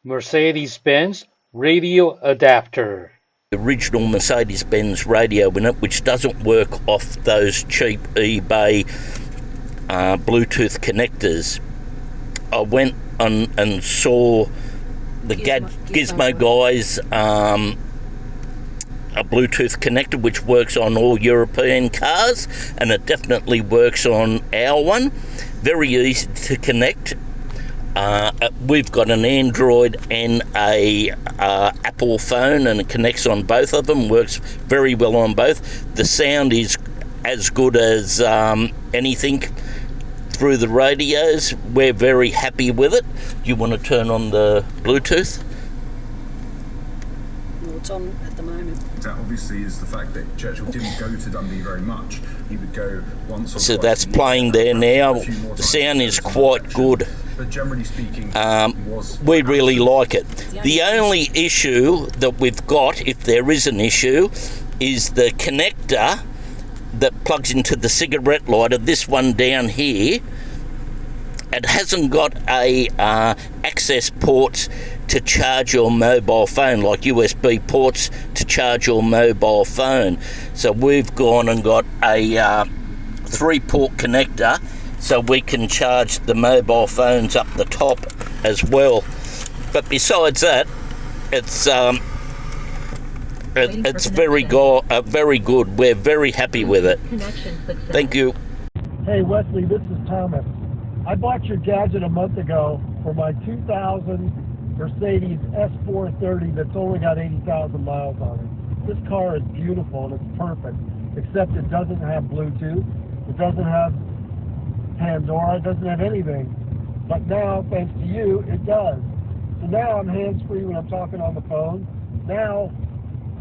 Mercedes-Benz Radio Adapter. The original Mercedes-Benz radio in it, which doesn't work off those cheap eBay Bluetooth connectors. I went and saw the Gizmo Guy's a Bluetooth connector which works on all European cars, and it definitely works on our one. Very easy to connect. We've got an Android and a Apple phone, and it connects on both of them, works very well on both. The sound is as good as anything through the radios. We're very happy with it. Do you want to turn on the Bluetooth? Well, it's on at the moment. That obviously is the fact that Churchill didn't go to Dundee very much. He would go once or So twice that's a year. playing there now. The sound is quite good. But generally speaking, we really like it. The only issue that we've got, if there is an issue, is the connector that plugs into the cigarette lighter, this one down here. It hasn't got a access ports to charge your mobile phone, like USB ports to charge your mobile phone. So we've gone and got a 3-port connector so we can charge the mobile phones up the top as well. But besides that, it's very good. We're very happy with it. Thank you. Hey Wesley, this is Thomas. I bought your gadget a month ago for my 2000 Mercedes S430 that's only got 80,000 miles on it. This car is beautiful and it's perfect, except it doesn't have Bluetooth, it doesn't have Pandora, it doesn't have anything. But now, thanks to you, it does. So now I'm hands-free when I'm talking on the phone. Now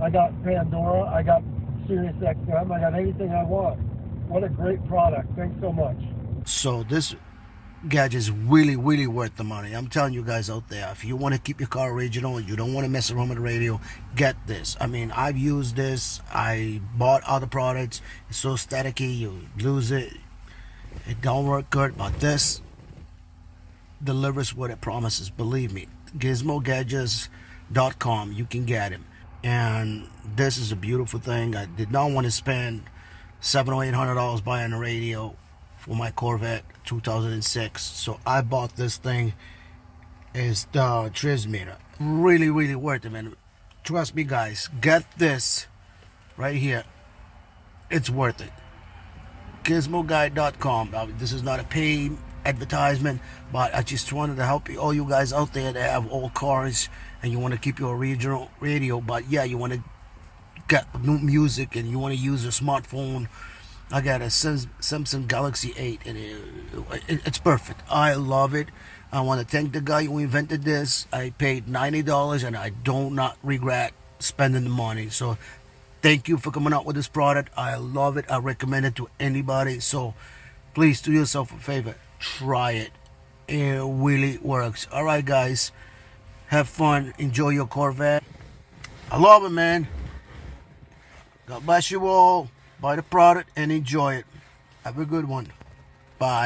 I got Pandora, I got Sirius XM, I got anything I want. What a great product. Thanks so much. So this gadget is really worth the money. I'm telling you guys out there, if you want to keep your car original and you don't want to mess around with the radio, get this. I mean, I've used this. I bought other products. It's so staticky, you lose it. It don't work good, but this delivers what it promises. Believe me, GizmoGadgets.com, you can get him. And this is a beautiful thing. I did not want to spend $700 or $800 buying a radio for my Corvette 2006, so I bought this thing. It's the transmitter. Really worth it, man. Trust me, guys, get this right here. It's worth it. GizmoGuy.com. This is not a paid advertisement, but I just wanted to help you, all you guys out there that have old cars and you want to keep your original radio, but yeah, you want to get new music and you want to use your smartphone. I got a Samsung Galaxy 8 and it's perfect. I love it. I want to thank the guy who invented this. I paid $90 and I do not regret spending the money. So thank you for coming out with this product. I love it. I recommend it to anybody. So please do yourself a favor. Try it. It really works. All right, guys. Have fun. Enjoy your Corvette. I love it, man. God bless you all. Buy the product and enjoy it. Have a good one. Bye.